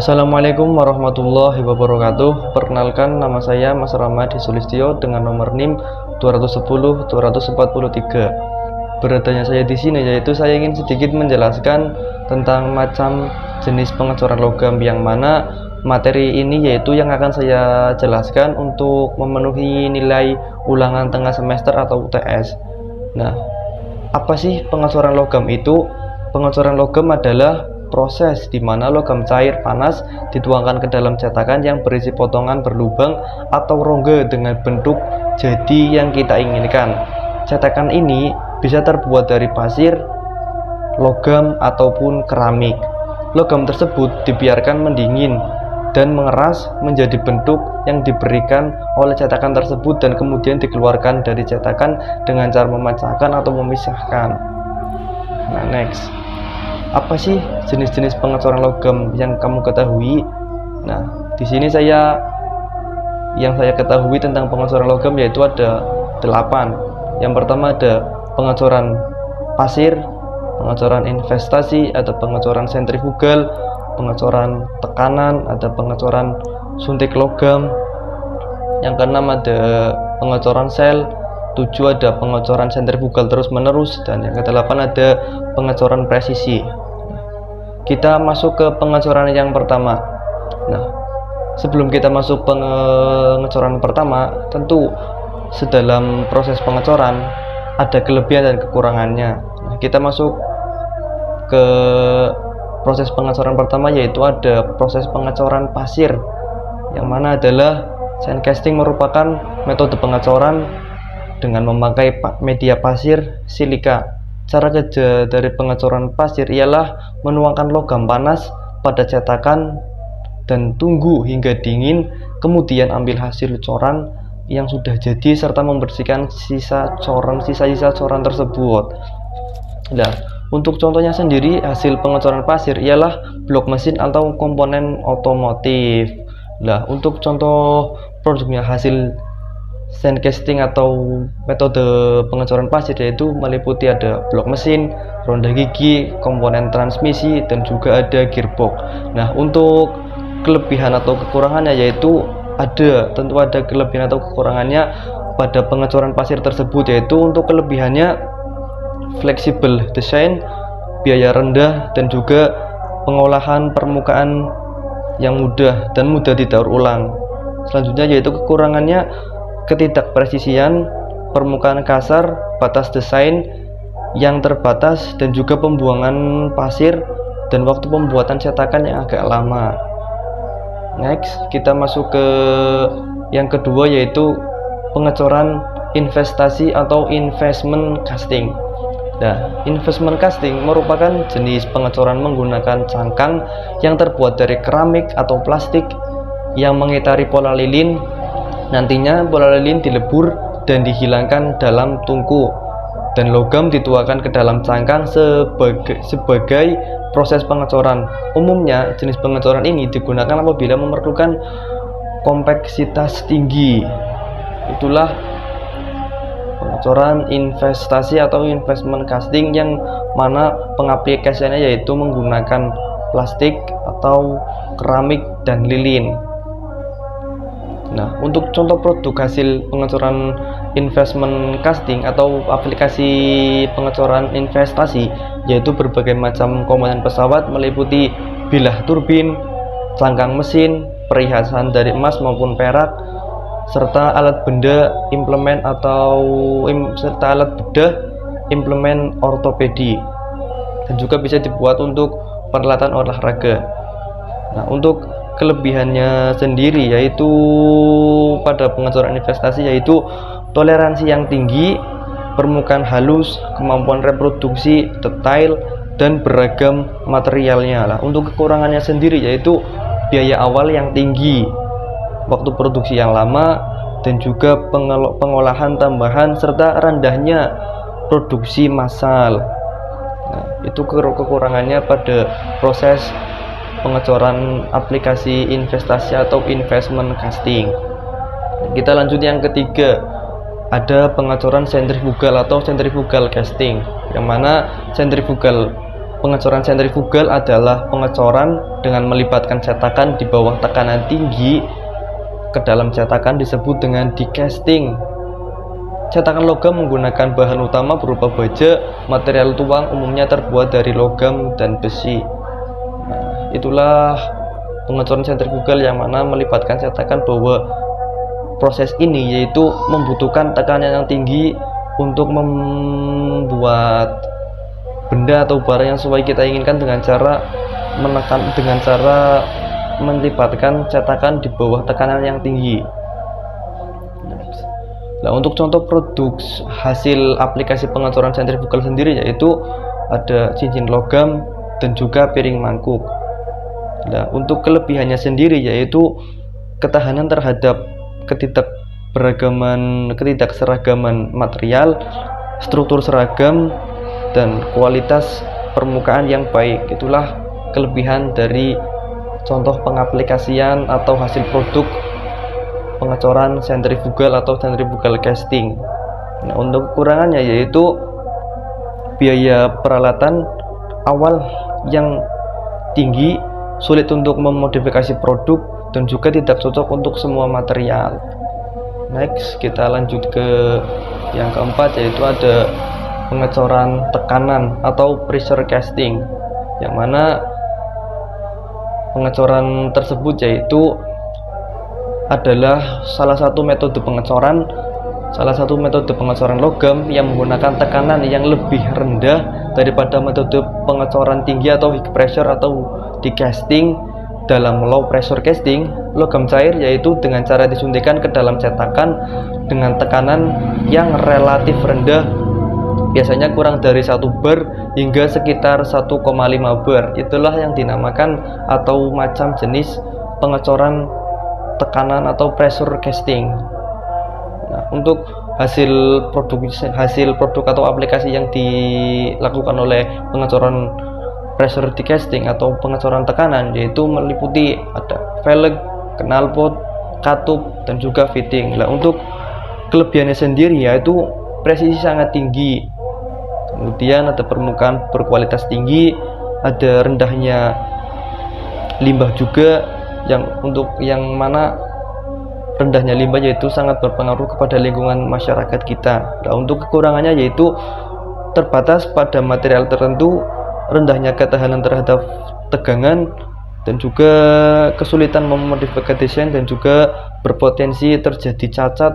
Assalamualaikum warahmatullahi wabarakatuh. Perkenalkan, nama saya Mas Rahmat Sulistyo dengan nomor NIM 210-243. Beradanya saya di sini yaitu saya ingin sedikit menjelaskan tentang macam jenis pengecoran logam, yang mana materi ini yaitu yang akan saya jelaskan untuk memenuhi nilai ulangan tengah semester atau UTS. Nah, apa sih pengecoran logam itu? Pengecoran logam adalah proses di mana logam cair panas dituangkan ke dalam cetakan yang berisi potongan berlubang atau rongga dengan bentuk jadi yang kita inginkan. Cetakan ini bisa terbuat dari pasir, logam, ataupun keramik. Logam tersebut dibiarkan mendingin dan mengeras menjadi bentuk yang diberikan oleh cetakan tersebut dan kemudian dikeluarkan dari cetakan dengan cara memecahkan atau memisahkan. Nah, next. Apa sih jenis-jenis pengecoran logam yang kamu ketahui? Nah, di sini saya ketahui tentang pengecoran logam yaitu ada 8. Yang pertama ada pengecoran pasir, pengecoran investasi, ada pengecoran sentrifugal, pengecoran tekanan, ada pengecoran suntik logam. Yang keenam ada pengecoran sel. 7 ada pengecoran sentrifugal terus menerus, dan yang ke-8 ada pengecoran presisi. Kita masuk ke pengecoran yang pertama. Nah, sebelum kita masuk pengecoran pertama, tentu sedalam proses pengecoran ada kelebihan dan kekurangannya. Nah, kita masuk ke proses pengecoran pertama, yaitu ada proses pengecoran pasir, yang mana adalah sand casting merupakan metode pengecoran dengan memakai media pasir silika. Cara kerja dari pengecoran pasir ialah menuangkan logam panas pada cetakan dan tunggu hingga dingin, kemudian ambil hasil coran yang sudah jadi serta membersihkan sisa-sisa coran tersebut. Nah, untuk contohnya sendiri, hasil pengecoran pasir ialah blok mesin atau komponen otomotif. Nah, untuk contoh produknya hasil sand casting atau metode pengecoran pasir yaitu meliputi ada blok mesin, ronda gigi, komponen transmisi, dan juga ada gearbox. Nah, untuk kelebihan atau kekurangannya yaitu tentu ada kelebihan atau kekurangannya pada pengecoran pasir tersebut, yaitu untuk kelebihannya fleksibel desain, biaya rendah, dan juga pengolahan permukaan yang mudah dan mudah didaur ulang. Selanjutnya yaitu kekurangannya ketidakpresisian, permukaan kasar, batas desain yang terbatas, dan juga pembuangan pasir dan waktu pembuatan cetakan yang agak lama. Next, kita masuk ke yang kedua yaitu pengecoran investasi atau investment casting. Nah, investment casting merupakan jenis pengecoran menggunakan cangkang yang terbuat dari keramik atau plastik yang mengitari pola lilin. Nantinya pola lilin dilebur dan dihilangkan dalam tungku, dan logam dituangkan ke dalam cangkang sebagai proses pengecoran. Umumnya jenis pengecoran ini digunakan apabila memerlukan kompleksitas tinggi. Itulah pengecoran investasi atau investment casting, yang mana pengaplikasiannya yaitu menggunakan plastik atau keramik dan lilin. Nah, untuk contoh produk hasil pengecoran investment casting atau aplikasi pengecoran investasi yaitu berbagai macam komponen pesawat meliputi bilah turbin, cangkang mesin, perhiasan dari emas maupun perak, serta alat bedah implemen ortopedi, dan juga bisa dibuat untuk peralatan olahraga. Nah, untuk kelebihannya sendiri yaitu pada pengecoran investasi yaitu toleransi yang tinggi, permukaan halus, kemampuan reproduksi detail, dan beragam materialnya. Lah, untuk kekurangannya sendiri yaitu biaya awal yang tinggi, waktu produksi yang lama, dan juga pengolahan tambahan serta rendahnya produksi massal. Nah, itu kekurangannya pada proses pengecoran aplikasi investasi atau investment casting. Kita lanjut yang ketiga, ada pengecoran sentrifugal atau centrifugal casting, yang mana sentrifugal Pengecoran sentrifugal adalah pengecoran dengan melibatkan cetakan di bawah tekanan tinggi ke dalam cetakan disebut dengan decasting. Cetakan logam menggunakan bahan utama berupa baja. Material tuang umumnya terbuat dari logam dan besi. Nah, itulah pengecoran sentrifugal yang mana melibatkan cetakan, bahwa proses ini yaitu membutuhkan tekanan yang tinggi untuk membuat benda atau barang yang sesuai kita inginkan dengan cara melibatkan cetakan di bawah tekanan yang tinggi. Nah, untuk contoh produk hasil aplikasi pengecoran sentrifugal sendiri yaitu ada cincin logam dan juga piring mangkuk. Nah, untuk kelebihannya sendiri yaitu ketahanan terhadap ketidakseragaman material, struktur seragam, dan kualitas permukaan yang baik. Itulah kelebihan dari contoh pengaplikasian atau hasil produk pengecoran sentrifugal atau centrifugal casting. Nah, untuk kekurangannya yaitu biaya peralatan awal yang tinggi, sulit untuk memodifikasi produk, dan juga tidak cocok untuk semua material. Next, kita lanjut ke yang keempat, yaitu ada pengecoran tekanan atau pressure casting, yang mana pengecoran tersebut yaitu adalah salah satu metode pengecoran logam yang menggunakan tekanan yang lebih rendah daripada metode pengecoran tinggi atau high pressure atau decasting. Dalam low pressure casting, logam cair yaitu dengan cara disuntikkan ke dalam cetakan dengan tekanan yang relatif rendah, biasanya kurang dari 1 bar hingga sekitar 1,5 bar. Itulah yang dinamakan atau macam jenis pengecoran tekanan atau pressure casting. Nah, untuk hasil produk atau aplikasi yang dilakukan oleh pengecoran pressure decasting atau pengecoran tekanan yaitu meliputi ada velg, knalpot, katup, dan juga fitting. Nah, untuk kelebihannya sendiri yaitu presisi sangat tinggi, kemudian ada permukaan berkualitas tinggi, ada rendahnya limbah juga, yang mana rendahnya limbah yaitu sangat berpengaruh kepada lingkungan masyarakat kita. Nah, untuk kekurangannya yaitu terbatas pada material tertentu, rendahnya ketahanan terhadap tegangan, dan juga kesulitan memodifikasi desain, dan juga berpotensi terjadi cacat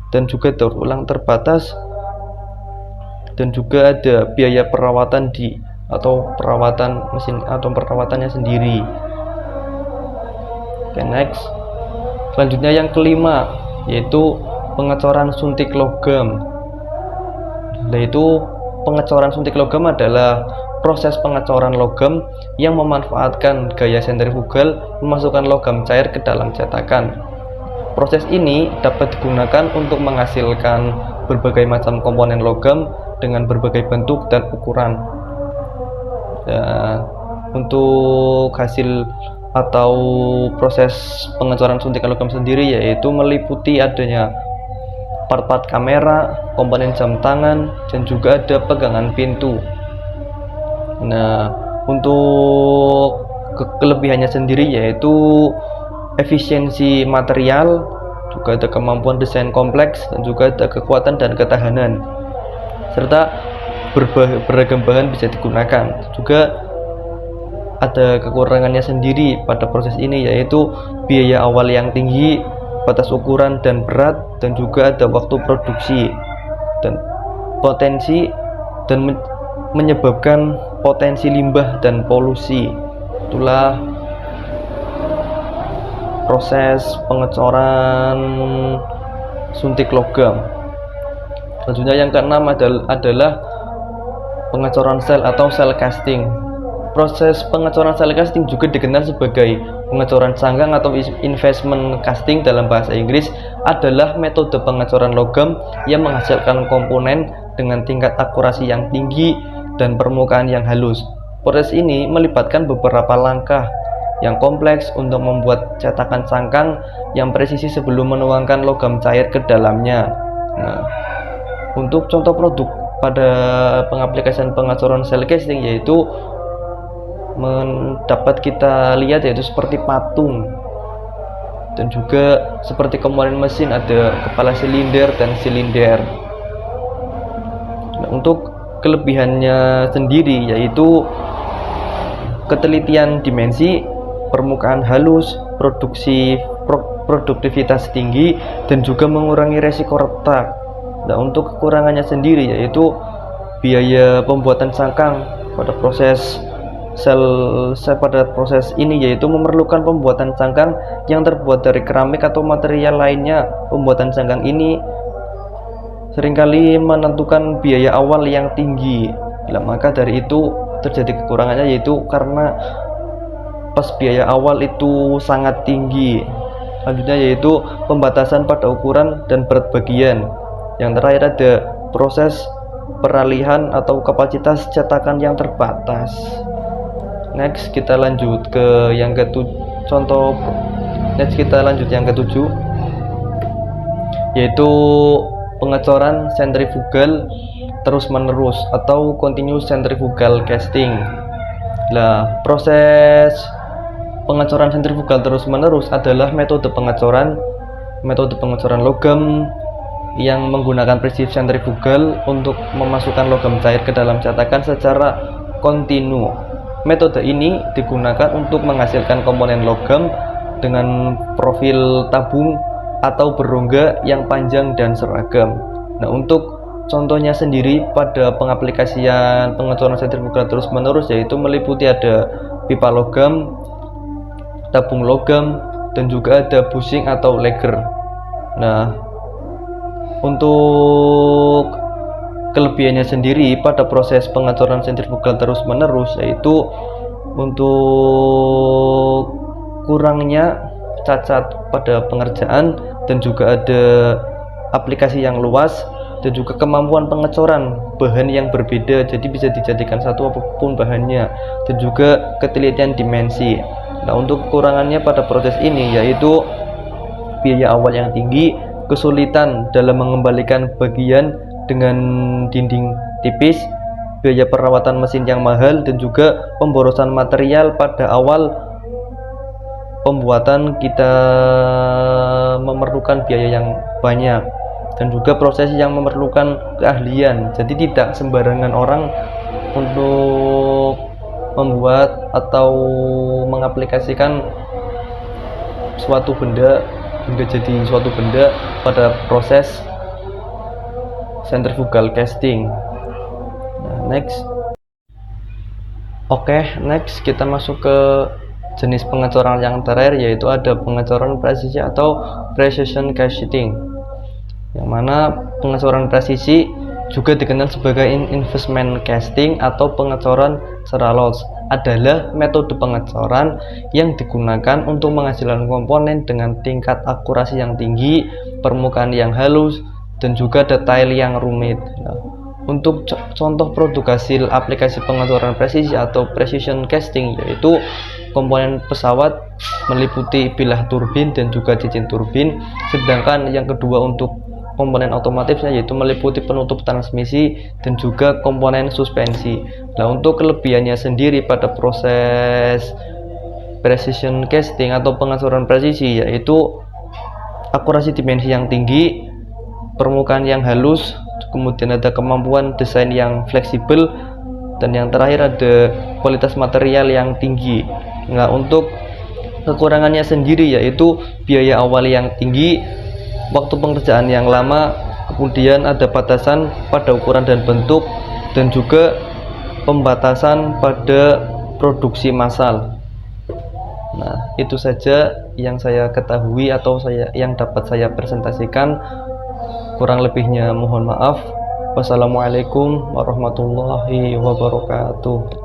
dan juga daur ulang terbatas, dan juga ada biaya perawatan perawatan mesin atau perawatannya sendiri. Oke, next. Selanjutnya yang kelima yaitu pengecoran suntik logam. Yaitu pengecoran suntik logam adalah proses pengecoran logam yang memanfaatkan gaya sentrifugal memasukkan logam cair ke dalam cetakan. Proses ini dapat digunakan untuk menghasilkan berbagai macam komponen logam dengan berbagai bentuk dan ukuran. Untuk hasil atau proses pengecoran suntikan logam sendiri yaitu meliputi adanya part-part kamera, komponen jam tangan, dan juga ada pegangan pintu. Nah, untuk kelebihannya sendiri yaitu efisiensi material, juga ada kemampuan desain kompleks, dan juga ada kekuatan dan ketahanan, serta beragam bahan bisa digunakan. Juga ada kekurangannya sendiri pada proses ini yaitu biaya awal yang tinggi, batas ukuran dan berat, dan juga ada waktu produksi dan potensi dan menyebabkan potensi limbah dan polusi. Itulah proses pengecoran suntik logam. Selanjutnya yang keenam adalah pengecoran sel atau cell casting. Proses pengecoran sel casting juga dikenal sebagai pengecoran sanggang atau investment casting dalam bahasa Inggris, adalah metode pengecoran logam yang menghasilkan komponen dengan tingkat akurasi yang tinggi dan permukaan yang halus. Proses ini melibatkan beberapa langkah yang kompleks untuk membuat cetakan sangkang yang presisi sebelum menuangkan logam cair ke dalamnya. Nah, untuk contoh produk pada pengaplikasian pengecoran sel casting yaitu dapat kita lihat yaitu seperti patung, dan juga seperti komponen mesin ada kepala silinder dan silinder. Nah, untuk kelebihannya sendiri yaitu ketelitian dimensi, permukaan halus, produktivitas tinggi, dan juga mengurangi resiko retak. Nah, untuk kekurangannya sendiri yaitu biaya pembuatan cangkang pada proses pada proses ini yaitu memerlukan pembuatan cangkang yang terbuat dari keramik atau material lainnya. Pembuatan cangkang ini seringkali menentukan biaya awal yang tinggi. Nah, maka dari itu terjadi kekurangannya yaitu karena pas biaya awal itu sangat tinggi. Selanjutnya yaitu pembatasan pada ukuran dan berat bagian. Yang terakhir ada proses peralihan atau kapasitas cetakan yang terbatas. Next kita lanjut yang ketujuh, yaitu pengecoran sentrifugal terus menerus atau continuous centrifugal casting. Nah, proses pengecoran sentrifugal terus menerus adalah metode pengecoran logam yang menggunakan prinsip sentrifugal untuk memasukkan logam cair ke dalam cetakan secara kontinu. Metode ini digunakan untuk menghasilkan komponen logam dengan profil tabung atau berongga yang panjang dan seragam. Nah, untuk contohnya sendiri pada pengaplikasian pengecoran sentrifugal terus menerus yaitu meliputi ada pipa logam, tabung logam, dan juga ada bushing atau lager. Nah, untuk kelebihannya sendiri pada proses pengecoran sentrifugal terus menerus yaitu untuk kurangnya cacat pada pengerjaan, dan juga ada aplikasi yang luas, dan juga kemampuan pengecoran bahan yang berbeda, jadi bisa dijadikan satu apapun bahannya, dan juga ketelitian dimensi. Nah, untuk kekurangannya pada proses ini yaitu biaya awal yang tinggi, kesulitan dalam mengembalikan bagian dengan dinding tipis, biaya perawatan mesin yang mahal, dan juga pemborosan material pada awal pembuatan kita memerlukan biaya yang banyak, dan juga proses yang memerlukan keahlian. Jadi tidak sembarangan orang untuk membuat atau mengaplikasikan suatu benda hingga jadi suatu benda pada proses centrifugal casting. Nah, next kita masuk ke jenis pengecoran yang terakhir, yaitu ada pengecoran presisi atau precision casting, yang mana pengecoran presisi juga dikenal sebagai investment casting atau pengecoran seralos adalah metode pengecoran yang digunakan untuk menghasilkan komponen dengan tingkat akurasi yang tinggi, permukaan yang halus, dan juga detail yang rumit. Nah, untuk contoh produk hasil aplikasi pengecoran presisi atau precision casting yaitu komponen pesawat meliputi bilah turbin dan juga cincin turbin, sedangkan yang kedua untuk komponen otomotifnya yaitu meliputi penutup transmisi dan juga komponen suspensi. Nah, untuk kelebihannya sendiri pada proses precision casting atau pengecoran presisi yaitu akurasi dimensi yang tinggi, permukaan yang halus, kemudian ada kemampuan desain yang fleksibel, dan yang terakhir ada kualitas material yang tinggi. Nah, untuk kekurangannya sendiri yaitu biaya awal yang tinggi, waktu pengerjaan yang lama, kemudian ada batasan pada ukuran dan bentuk, dan juga pembatasan pada produksi massal. Nah, itu saja yang saya ketahui atau yang dapat saya presentasikan. Kurang lebihnya mohon maaf. Wassalamualaikum warahmatullahi wabarakatuh.